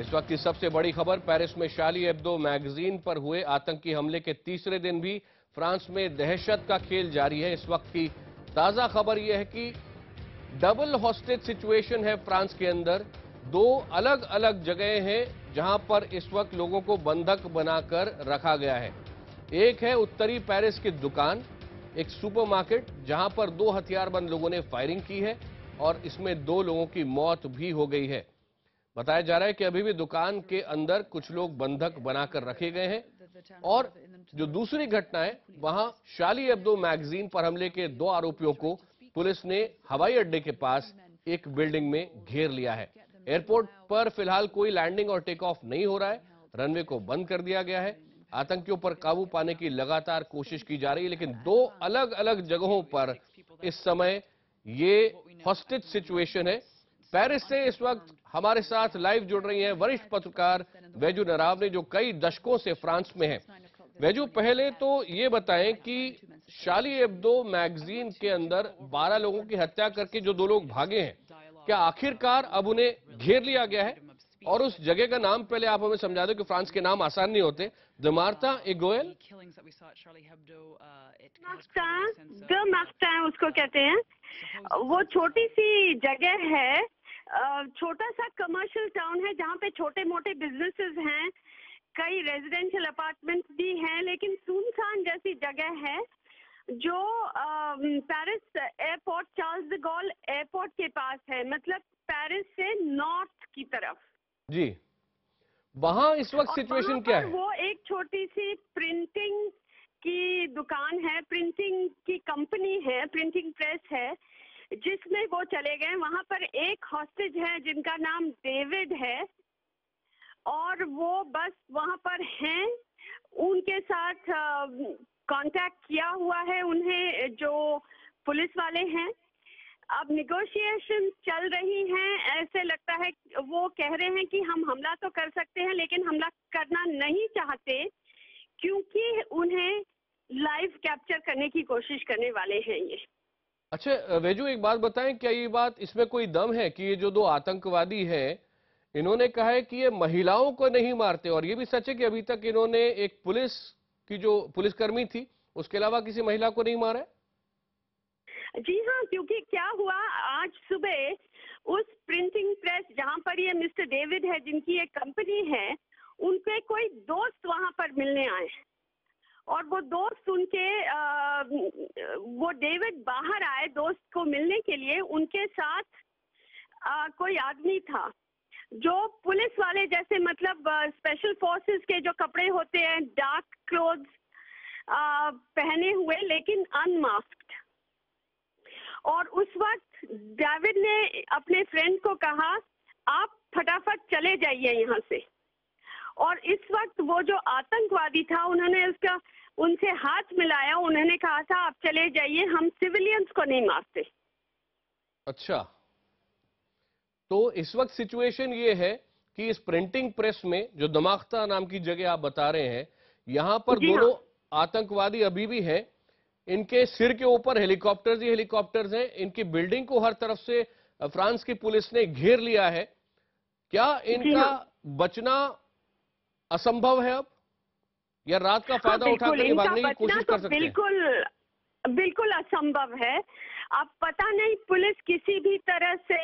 इस वक्त की सबसे बड़ी खबर, पेरिस में शार्ली एब्दो मैगजीन पर हुए आतंकी हमले के तीसरे दिन भी फ्रांस में दहशत का खेल जारी है। इस वक्त की ताजा खबर यह है कि डबल हॉस्टेज सिचुएशन है फ्रांस के अंदर। दो अलग अलग जगह हैं जहां पर इस वक्त लोगों को बंधक बनाकर रखा गया है। एक है उत्तरी पेरिस की दुकान, एक सुपरमार्केट, जहां पर दो हथियारबंद लोगों ने फायरिंग की है और इसमें 2 लोगों की मौत भी हो गई है। बताया जा रहा है कि अभी भी दुकान के अंदर कुछ लोग बंधक बनाकर रखे गए हैं। और जो दूसरी घटना है, वहां शार्ली एब्दो मैगजीन पर हमले के 2 आरोपियों को पुलिस ने हवाई अड्डे के पास एक बिल्डिंग में घेर लिया है। एयरपोर्ट पर फिलहाल कोई लैंडिंग और टेक ऑफ नहीं हो रहा है, रनवे को बंद कर दिया गया है। आतंकियों पर काबू पाने की लगातार कोशिश की जा रही है, लेकिन 2 अलग अलग जगहों पर इस समय ये हॉस्टेज सिचुएशन है। पेरिस से इस वक्त हमारे साथ लाइव जुड़ रही हैं वरिष्ठ पत्रकार वैजू नरावने, जो कई दशकों से फ्रांस में हैं। वैजू, पहले तो ये बताएं कि शार्ली एब्दो मैगजीन के अंदर 12 लोगों की हत्या करके जो 2 लोग भागे हैं, क्या आखिरकार अब उन्हें घेर लिया गया है? और उस जगह का नाम पहले आप हमें समझा दो कि फ्रांस के नाम आसान नहीं होते। द मार्ता एगोयल, द मार्ता उसको कहते हैं। वो छोटी सी जगह है, छोटा सा कमर्शियल टाउन है जहाँ पे छोटे मोटे बिजनेसेस हैं, कई रेजिडेंशियल अपार्टमेंट्स भी हैं, लेकिन सुनसान जैसी जगह है जो Paris airport, Charles de Gaulle airport के पास है, मतलब पेरिस से नॉर्थ की तरफ। जी, वहां इस वक्त सिचुएशन क्या है? वो एक छोटी सी प्रिंटिंग की दुकान है, प्रिंटिंग की कंपनी है, प्रिंटिंग प्रेस है, जिसमें वो चले गए। वहां पर एक हॉस्टेज है जिनका नाम डेविड है और वो बस वहां पर हैं। उनके साथ कांटेक्ट किया हुआ है उन्हें जो पुलिस वाले हैं। अब निगोशिएशन चल रही हैं। ऐसे लगता है वो कह रहे हैं कि हम हमला तो कर सकते हैं लेकिन हमला करना नहीं चाहते, क्योंकि उन्हें लाइव कैप्चर करने की कोशिश करने वाले हैं ये। अच्छा वैजू, एक बात बताएं, क्या ये बात इसमें कोई दम है कि ये जो 2 आतंकवादी हैं, इन्होंने कहा है कि ये महिलाओं को नहीं मारते, और ये भी सच है कि अभी तक इन्होंने एक पुलिस की जो पुलिसकर्मी थी उसके अलावा किसी महिला को नहीं मारा है? जी हाँ, क्योंकि क्या हुआ, आज सुबह उस प्रिंटिंग प्रेस जहाँ पर ये मिस्टर डेविड है, जिनकी एक कंपनी है, उनके कोई दोस्त वहां पर मिलने आए और वो दोस्त उनके वो डेविड बाहर आए दोस्त को मिलने के लिए। उनके साथ कोई आदमी था जो पुलिस वाले जैसे, मतलब स्पेशल फोर्सेस के जो कपड़े होते हैं, डार्क क्लोथ्स पहने हुए लेकिन अनमास्क्ड। और उस वक्त डेविड ने अपने फ्रेंड को कहा, आप फटाफट चले जाइए यहाँ से। और इस वक्त वो जो आतंकवादी था, उन्होंने उनसे हाथ मिलाया, उन्होंने कहा था आप चले जाइए, हम सिविलियंस को नहीं मारते। अच्छा, तो इस वक्त सिचुएशन ये है कि इस प्रिंटिंग प्रेस में जो दमाख्ता नाम की जगह आप बता रहे हैं, यहां पर दोनों आतंकवादी अभी भी हैं। इनके सिर के ऊपर हेलीकॉप्टर्स ही हेलीकॉप्टर्स हैं। इनकी बिल्डिंग को हर तरफ से फ्रांस की पुलिस ने घेर लिया है। क्या इनका बचना असंभव है अब, या रात का फायदा उठाकर ये भागने की कोशिश कर सकते हैं? बिल्कुल असंभव है। अब पता नहीं, पुलिस किसी भी तरह से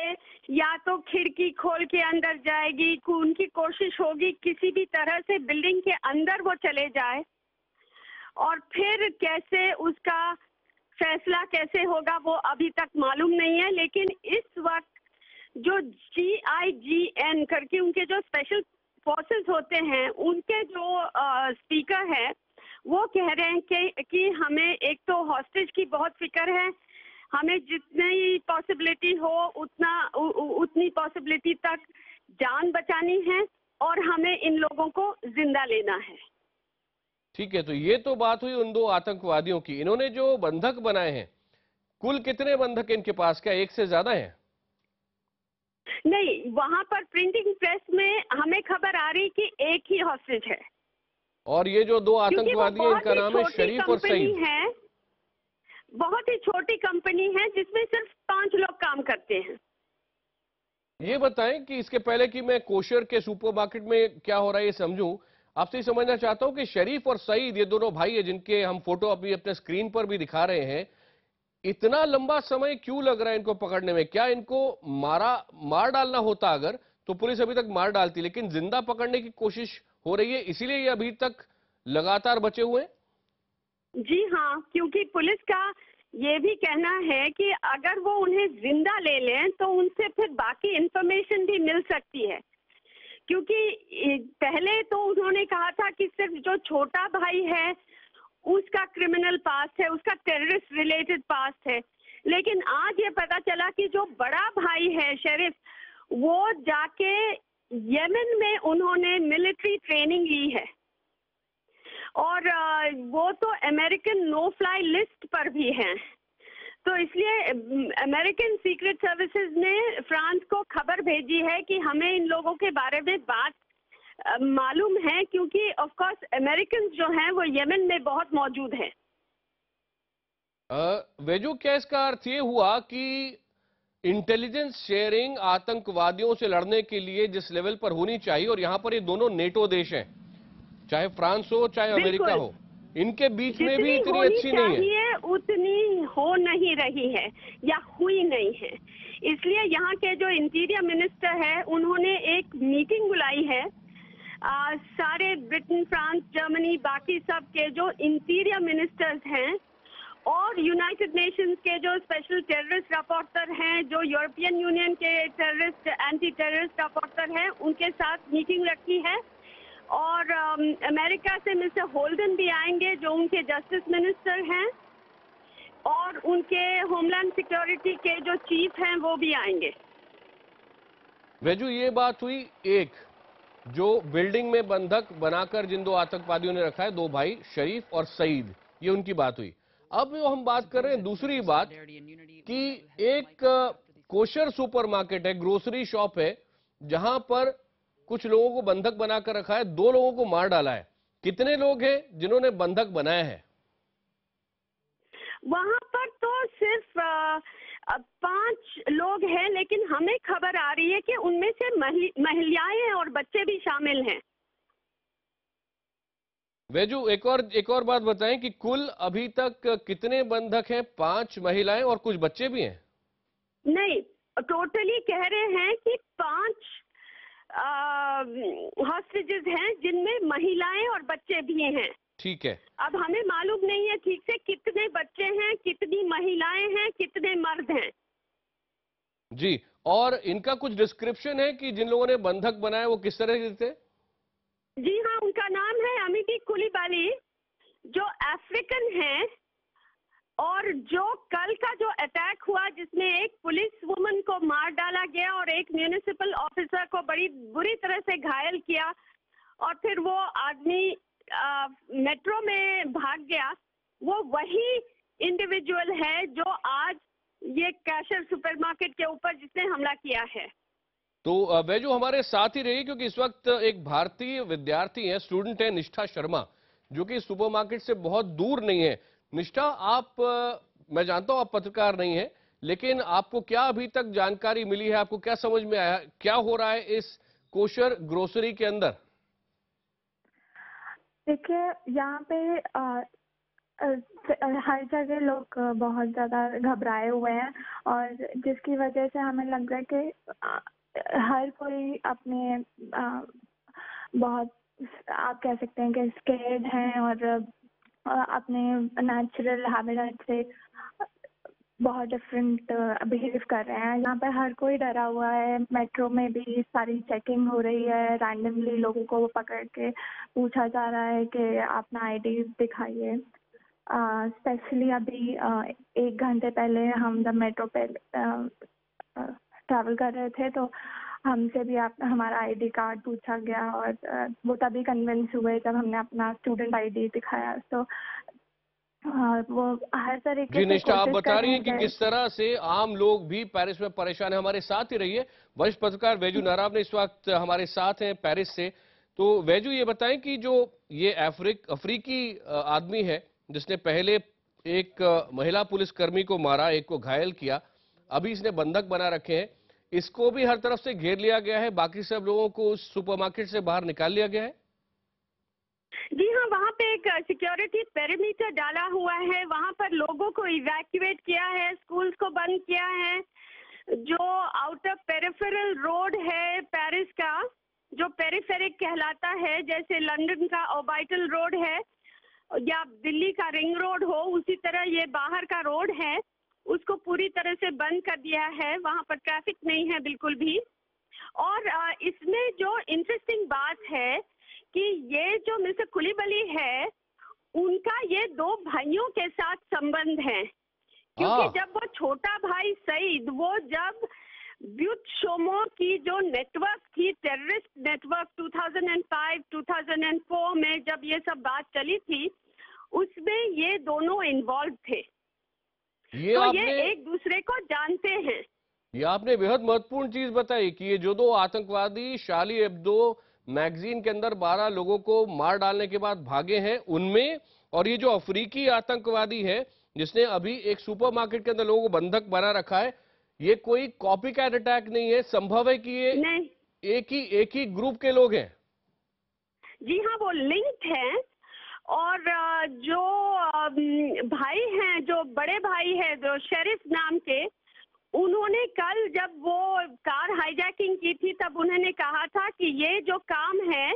या तो खिड़की खोल के अंदर जाएगी, उनकी कोशिश होगी किसी भी तरह से बिल्डिंग के अंदर वो चले जाए, और फिर कैसे उसका फैसला कैसे होगा वो अभी तक मालूम नहीं है। लेकिन इस वक्त जो GIGN करके उनके जो स्पेशल फोर्सेस होते हैं, उनके जो स्पीकर है, वो कह रहे हैं कि हमें एक तो हॉस्टेज की बहुत फिक्र है, हमें जितनी पॉसिबिलिटी हो उतनी पॉसिबिलिटी तक जान बचानी है और हमें इन लोगों को जिंदा लेना है। ठीक है, तो ये तो बात हुई उन 2 आतंकवादियों की। इन्होंने जो बंधक बनाए हैं, कुल कितने बंधक इनके पास? क्या एक से ज्यादा हैं? नहीं, वहां पर प्रिंटिंग प्रेस में हमें खबर आ रही कि एक ही हॉस्टेज है। और ये जो 2 आतंकवादी हैं, इनका नाम है शरीफ और सईद। है, बहुत ही छोटी कंपनी है जिसमें सिर्फ 5 लोग काम करते हैं। ये बताएं कि इसके पहले कि मैं कोशर के सुपरमार्केट में क्या हो रहा है ये समझूं, आपसे ये समझना चाहता हूं कि शरीफ और सईद ये दोनों भाई है जिनके हम फोटो अभी अपने स्क्रीन पर भी दिखा रहे हैं, इतना लंबा समय क्यों लग रहा है इनको पकड़ने में? क्या इनको मार डालना होता अगर, तो पुलिस अभी तक मार डालती, लेकिन जिंदा पकड़ने की कोशिश हो रही है, इसीलिए ये अभी तक लगातार बचे हुए हैं? जी हाँ, क्योंकि पुलिस का ये भी कहना है कि अगर वो उन्हें जिंदा ले लें तो उनसे फिर बाकी इंफॉर्मेशन भी मिल सकती है, क्योंकि पहले तो उन्होंने कहा था कि सिर्फ जो छोटा भाई है उसका क्रिमिनल पास्ट है, उसका टेररिस्ट रिलेटेड पास्ट है, लेकिन आज ये पता चला कि जो बड़ा भाई है शरीफ, वो जाके यमन में उन्होंने मिलिट्री ट्रेनिंग ली है और वो तो अमेरिकन नो फ्लाई लिस्ट पर भी हैं। तो इसलिए अमेरिकन सीक्रेट सर्विसेज ने फ्रांस को खबर भेजी है कि हमें इन लोगों के बारे में बात मालूम है, क्योंकि ऑफ कोर्स अमेरिकन जो हैं वो यमन में बहुत मौजूद है। वेजू, क्या इसका अर्थ ये हुआ कि इंटेलिजेंस शेयरिंग आतंकवादियों से लड़ने के लिए जिस लेवल पर होनी चाहिए, और यहां पर ये दोनों नेटो देश हैं, चाहे फ्रांस हो चाहे अमेरिका हो, इनके बीच में भी इतनी अच्छी नहीं है, उतनी हो नहीं रही है या हुई नहीं है। इसलिए यहाँ के जो इंटीरियर मिनिस्टर है उन्होंने एक मीटिंग बुलाई है, सारे ब्रिटेन, फ्रांस, जर्मनी, बाकी सब के जो इंटीरियर मिनिस्टर्स हैं और यूनाइटेड नेशंस के जो स्पेशल टेररिस्ट रिपोर्टर हैं, जो यूरोपियन यूनियन के टेररिस्ट एंटी टेररिस्ट रिपोर्टर हैं, उनके साथ मीटिंग रखी है। और अमेरिका से मिस्टर होल्डन भी आएंगे जो उनके जस्टिस मिनिस्टर हैं, और उनके होमलैंड सिक्योरिटी के जो चीफ हैं वो भी आएंगे। वेजू, ये बात हुई एक, जो बिल्डिंग में बंधक बनाकर जिन दो आतंकवादियों ने रखा है, दो भाई शरीफ और सईद, ये उनकी बात हुई। अब जो हम बात कर रहे हैं दूसरी बात कि एक कोशर सुपरमार्केट है, ग्रोसरी शॉप है, जहां पर कुछ लोगों को बंधक बनाकर रखा है, दो लोगों को मार डाला है। कितने लोग हैं जिन्होंने बंधक बनाया है? वहां पर तो सिर्फ 5 लोग हैं, लेकिन हमें खबर आ रही है कि उनमें से महिलाएं और बच्चे भी शामिल हैं। वेजू, एक और बात बताएं कि कुल अभी तक कितने बंधक हैं? 5 महिलाएं और कुछ बच्चे भी हैं? नहीं, टोटली कह रहे हैं कि 5 हॉस्टेजेस हैं, जिनमें महिलाएं और बच्चे भी हैं। ठीक है। अब हमें मालूम नहीं है ठीक से कितने बच्चे हैं, कितनी महिलाएं हैं, कितने मर्द हैं। जी, और इनका कुछ डिस्क्रिप्शन है कि जिन लोगों ने बंधक बनाया वो किस तरह के थे? जी हाँ, उनका नाम है अमिती कुलीबाली, जो अफ्रीकन है, और जो कल का जो अटैक हुआ जिसमें एक पुलिस वुमन को मार डाला गया और एक म्युनिसिपल ऑफिसर को बड़ी बुरी तरह से घायल किया, और फिर वो आदमी मेट्रो में भाग गया, वो वही इंडिविजुअल है जो आज ये कैशर सुपरमार्केट के ऊपर जिसने हमला किया है। तो वेजू, हमारे साथ ही रहिए, क्योंकि इस वक्त एक भारतीय विद्यार्थी है, स्टूडेंट है, निष्ठा शर्मा, जो कि सुपरमार्केट से बहुत दूर नहीं है। निष्ठा, आप मैं जानता हूं आप पत्रकार नहीं हैं, लेकिन आपको क्या अभी तक जानकारी मिली है? आपको क्या समझ में आया, क्या हो रहा है इस कोशर ग्रोसरी के अंदर? देखिए, यहाँ पे हर जगह लोग बहुत ज़्यादा घबराए हुए हैं, और जिसकी वजह से हमें लग रहा है कि हर कोई अपने बहुत, आप कह सकते हैं कि स्केर्ड हैं, और अपने नेचुरल हैबिटेट से बहुत डिफरेंट बिहेव कर रहे हैं। यहाँ पे हर कोई डरा हुआ है। मेट्रो में भी सारी चेकिंग हो रही है, रैंडमली लोगों को पकड़ के पूछा जा रहा है कि अपना आईडी दिखाइए। स्पेशली अभी 1 घंटे पहले हम जब मेट्रो पे ट्रैवल कर रहे थे तो हमसे भी हमारा आईडी कार्ड पूछा गया, और वो तभी कन्विंस हुए जब हमने अपना स्टूडेंट आईडी दिखाया। तो वो हर तरीके जी से निष्ठा, आप कोशिश बता कर रही रहे हैं कि किस तरह से आम लोग भी पेरिस में परेशान है। हमारे साथ ही रहिए, वरिष्ठ पत्रकार वेजू नाराब ने इस वक्त हमारे साथ हैं पेरिस से। तो वेजू, ये बताएं कि जो ये अफ्रीकी आदमी है जिसने पहले एक महिला पुलिसकर्मी को मारा, एक को घायल किया, अभी इसने बंधक बना रखे हैं, इसको भी हर तरफ से घेर लिया गया है, बाकी सब लोगों को उस सुपरमार्केट से बाहर निकाल लिया गया है? जी हाँ, वहाँ पे एक सिक्योरिटी पेरीमीटर डाला हुआ है, वहाँ पर लोगों को इवैक्यूएट किया है, स्कूल्स को बंद किया है। जो आउटर पेरिफेरल रोड है पेरिस का, जो पेरिफेरिक कहलाता है, जैसे लंदन का ऑर्बिटल रोड है या दिल्ली का रिंग रोड हो, उसी तरह ये बाहर का रोड है, उसको पूरी तरह से बंद कर दिया है। वहाँ पर ट्रैफिक नहीं है बिल्कुल भी। और इसमें जो इंटरेस्टिंग बात है कि ये जो मिस्टर कुलिबली है, उनका ये 2 भाइयों के साथ संबंध है, क्योंकि जब वो छोटा भाई सईद, वो जब ब्यूट शोमो की जो नेटवर्क थी, टेररिस्ट नेटवर्क 2005-2004 में जब ये सब बात चली थी, उसमें ये दोनों इन्वॉल्व थे। तो ये एक दूसरे को जानते हैं। ये आपने बेहद महत्वपूर्ण चीज बताई कि ये जो 2 आतंकवादी शार्ली एब्दो मैगजीन के अंदर 12 लोगों को मार डालने के बाद भागे हैं, उनमें और ये जो अफ्रीकी आतंकवादी है जिसने अभी एक सुपरमार्केट के अंदर लोगों को बंधक बना रखा है, ये कोई कॉपी कैट अटैक नहीं है। संभव है कि ये नहीं, एक ही ग्रुप के लोग हैं। जी हाँ, वो लिंक्ड हैं। और जो भाई हैं, जो बड़े भाई हैं, जो शेरिफ नाम के, उन्होंने कल जब वो कार हाईजैकिंग की थी, तब उन्होंने कहा था कि ये जो काम है,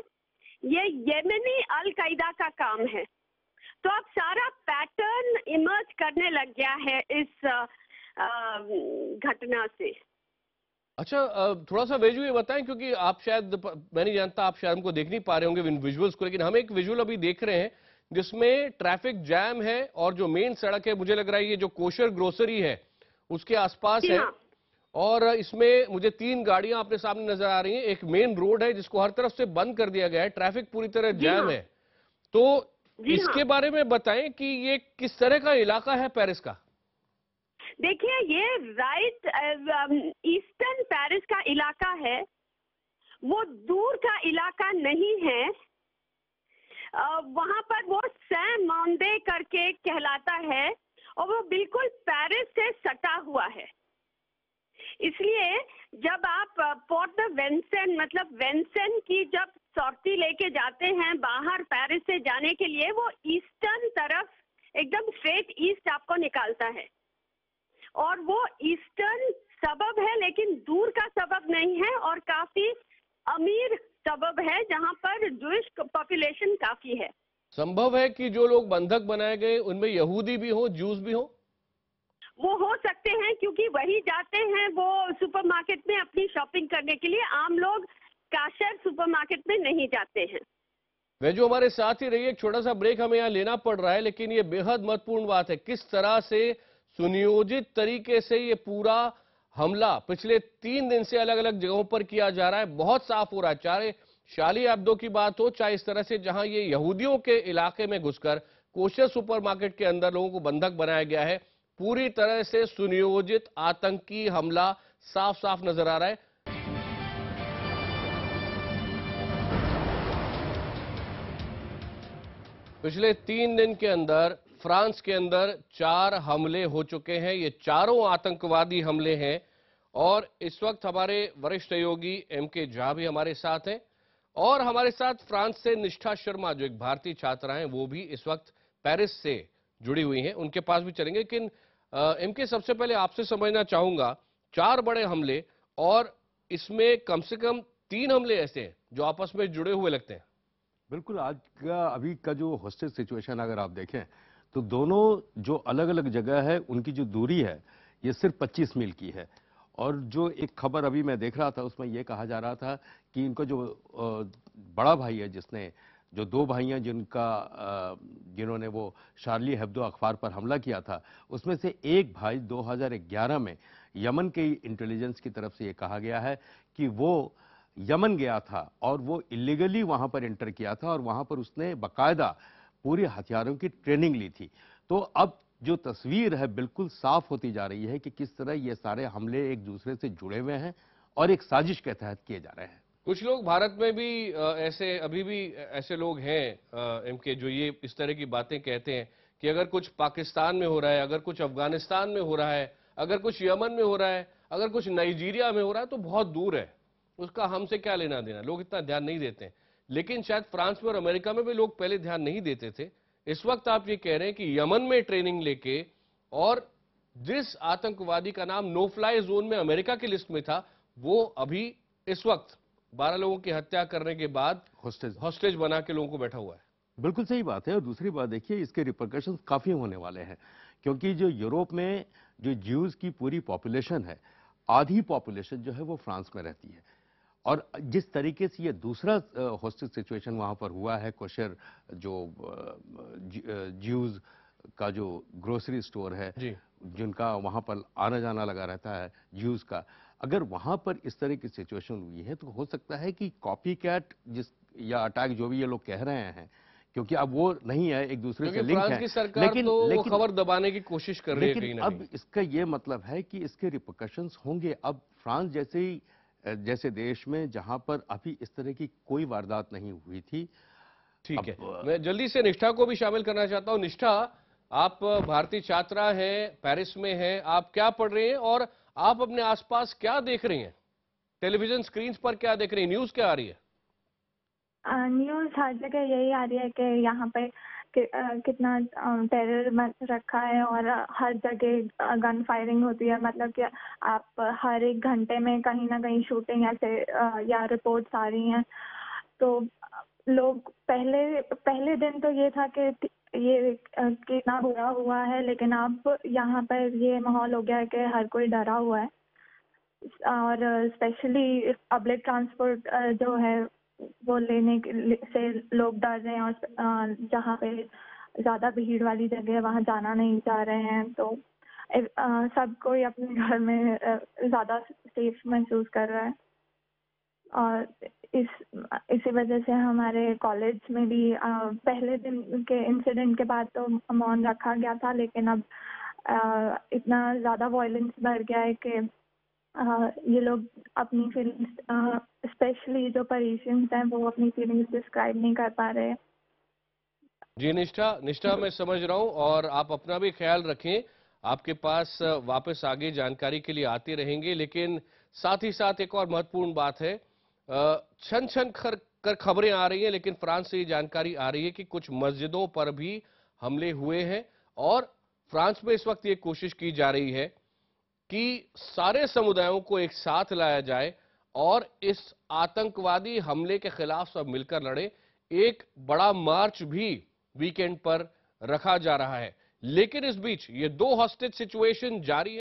ये येमेनी अल कायदा का काम है। तो अब सारा पैटर्न इमर्ज करने लग गया है इस घटना से। अच्छा, थोड़ा सा विजुअल बताएं, क्योंकि आप शायद, मैं नहीं जानता, आप शायद हमको देख नहीं पा रहे होंगे इन विजुअल्स को, लेकिन हम एक विजुअल अभी देख रहे हैं जिसमें ट्रैफिक जैम है और जो मेन सड़क है, मुझे लग रहा है ये जो कोशर ग्रोसरी है उसके आसपास है। और इसमें मुझे 3 गाड़ियां अपने सामने नजर आ रही हैं। एक मेन रोड है जिसको हर तरफ से बंद कर दिया गया है, ट्रैफिक पूरी तरह जैम है। तो इसके बारे में बताएं कि ये किस तरह का इलाका है पेरिस का? देखिए, ये राइट ईस्टर्न पेरिस का इलाका है, वो दूर का इलाका नहीं है। वहां पर वो सैन मॉन्डे करके कहलाता है और वो बिल्कुल पेरिस से सटा हुआ है। इसलिए जब आप पोर्ट द वेंसेन, मतलब वेंसेन की जब सॉर्टी लेके जाते हैं बाहर पेरिस से जाने के लिए, वो ईस्टर्न तरफ एकदम स्ट्रेट ईस्ट आपको निकालता है। और वो ईस्टर्न सबब है, लेकिन दूर का सबब नहीं है, और काफी अमीर सबब है जहां पर जूइश पॉपुलेशन काफी है। संभव है कि जो लोग बंधक बनाए गए उनमें यहूदी भी हो, जूस भी हो? वो हो सकते हैं, क्योंकि वही जाते हैं वो सुपरमार्केट में अपनी शॉपिंग करने के लिए। आम लोग काशर सुपरमार्केट में नहीं जाते हैं। वे जो हमारे साथ ही रही, एक छोटा सा ब्रेक हमें यहाँ लेना पड़ रहा है, लेकिन ये बेहद महत्वपूर्ण बात है किस तरह से सुनियोजित तरीके से ये पूरा हमला पिछले 3 दिन से अलग अलग जगहों पर किया जा रहा है। बहुत साफ हो रहा है, चाहे शार्ली एब्दो की बात हो, चाहे इस तरह से जहां ये यहूदियों के इलाके में घुसकर कोशर सुपरमार्केट के अंदर लोगों को बंधक बनाया गया है। पूरी तरह से सुनियोजित आतंकी हमला साफ साफ नजर आ रहा है। पिछले 3 दिन के अंदर फ्रांस के अंदर 4 हमले हो चुके हैं। ये चारों आतंकवादी हमले हैं। और इस वक्त हमारे वरिष्ठ सहयोगी MK झा भी हमारे साथ हैं, और हमारे साथ फ्रांस से निष्ठा शर्मा, जो एक भारतीय छात्रा हैं, वो भी इस वक्त पेरिस से जुड़ी हुई हैं, उनके पास भी चलेंगे। लेकिन MK, सबसे पहले आपसे समझना चाहूंगा, 4 बड़े हमले और इसमें कम से कम 3 हमले ऐसे हैं जो आपस में जुड़े हुए लगते हैं। बिल्कुल, आज का अभी का जो हॉस्टेज सिचुएशन अगर आप देखें तो दोनों जो अलग अलग जगह है उनकी जो दूरी है ये सिर्फ 25 मील की है। और जो एक खबर अभी मैं देख रहा था उसमें यह कहा जा रहा था कि इनका जो बड़ा भाई है, जिसने जो 2 भाइयां जिन्होंने वो शार्ली हेब्दो अखबार पर हमला किया था, उसमें से एक भाई 2011 में यमन के इंटेलिजेंस की तरफ से ये कहा गया है कि वो यमन गया था और वो इलीगली वहां पर एंटर किया था और वहां पर उसने बाकायदा पूरे हथियारों की ट्रेनिंग ली थी। तो अब जो तस्वीर है बिल्कुल साफ होती जा रही है कि किस तरह ये सारे हमले एक दूसरे से जुड़े हुए हैं और एक साजिश के तहत किए जा रहे हैं। कुछ लोग भारत में भी ऐसे, अभी भी ऐसे लोग हैं MK, जो ये इस तरह की बातें कहते हैं कि अगर कुछ पाकिस्तान में हो रहा है, अगर कुछ अफगानिस्तान में हो रहा है, अगर कुछ यमन में हो रहा है, अगर कुछ नाइजीरिया में हो रहा है तो बहुत दूर है, उसका हमसे क्या लेना देना, लोग इतना ध्यान नहीं देते हैं। लेकिन शायद फ्रांस में और अमेरिका में भी लोग पहले ध्यान नहीं देते थे। इस वक्त आप ये कह रहे हैं कि यमन में ट्रेनिंग लेके, और जिस आतंकवादी का नाम नो फ्लाई जोन में अमेरिका की लिस्ट में था, वो अभी इस वक्त 12 लोगों की हत्या करने के बाद हॉस्टेज बना के लोगों को बैठा हुआ है। बिल्कुल सही बात है। और दूसरी बात देखिए, इसके रिपरकशंस काफी होने वाले हैं, क्योंकि जो यूरोप में जो ज्यूज की पूरी पॉपुलेशन है, आधी पॉपुलेशन जो है वो फ्रांस में रहती है। और जिस तरीके से ये दूसरा हॉस्टेज सिचुएशन वहां पर हुआ है, कोशर जो ज्यूज का जो ग्रोसरी स्टोर है, जिनका वहां पर आना जाना लगा रहता है ज्यूज का, अगर वहां पर इस तरह की सिचुएशन हुई है तो हो सकता है कि कॉपी कैट जिस या अटैक जो भी ये लोग कह रहे हैं, क्योंकि अब वो नहीं है, एक दूसरे से लिंक है, की सरकार लेकिन तो वो खबर दबाने की कोशिश कर रही है कहीं ना अब कहीं। इसका ये मतलब है कि इसके रिपरकशंस होंगे। अब फ्रांस जैसे देश में जहां पर अभी इस तरह की कोई वारदात नहीं हुई थी। ठीक है, मैं जल्दी से निष्ठा को भी शामिल करना चाहता हूं। निष्ठा, आप भारतीय छात्रा हैं, पेरिस में हैं, आप क्या पढ़ रहे हैं और आप अपने आसपास क्या देख रही हैं? टेलीविजन स्क्रीन पर क्या देख रही हैं? न्यूज क्या आ रही है? न्यूज़ हर जगह यही आ रही है कि यहाँ पे कितना टेरर मच रखा है और हर जगह गन फायरिंग होती है। मतलब कि आप हर एक घंटे में कहीं ना कहीं शूटिंग ऐसे या रिपोर्ट्स आ रही हैं। तो लोग पहले दिन तो ये था कि ये कितना बुरा हुआ है, लेकिन अब यहाँ पर ये माहौल हो गया है कि हर कोई डरा हुआ है। और स्पेशली पब्लिक ट्रांसपोर्ट जो है वो लेने से लोग डर रहे हैं, और जहाँ पे ज़्यादा भीड़ वाली जगह है वहाँ जाना नहीं चाह रहे हैं। तो सब कोई अपने घर में ज़्यादा सेफ महसूस कर रहा है। और इसी वजह से हमारे कॉलेज में भी पहले दिन के इंसिडेंट के बाद तो मौन रखा गया था, लेकिन अब इतना ज़्यादा वायलेंस बढ़ गया है कि ये लोग अपनी फीलिंग्स, स्पेशली जो पेरिशियंस हैं, वो अपनी फीलिंग्स डिस्क्राइब नहीं कर पा रहे हैं। जी निष्ठा, मैं समझ रहा हूं, और आप अपना भी ख्याल रखें। आपके पास वापस आगे जानकारी के लिए आते रहेंगे, लेकिन साथ ही साथ एक और महत्वपूर्ण बात है। छन छन कर खबरें आ रही हैं, लेकिन फ्रांस से ये जानकारी आ रही है कि कुछ मस्जिदों पर भी हमले हुए हैं, और फ्रांस में इस वक्त ये कोशिश की जा रही है कि सारे समुदायों को एक साथ लाया जाए और इस आतंकवादी हमले के खिलाफ सब मिलकर लड़े। एक बड़ा मार्च भी वीकेंड पर रखा जा रहा है, लेकिन इस बीच ये 2 हॉस्टेज सिचुएशन जारी है।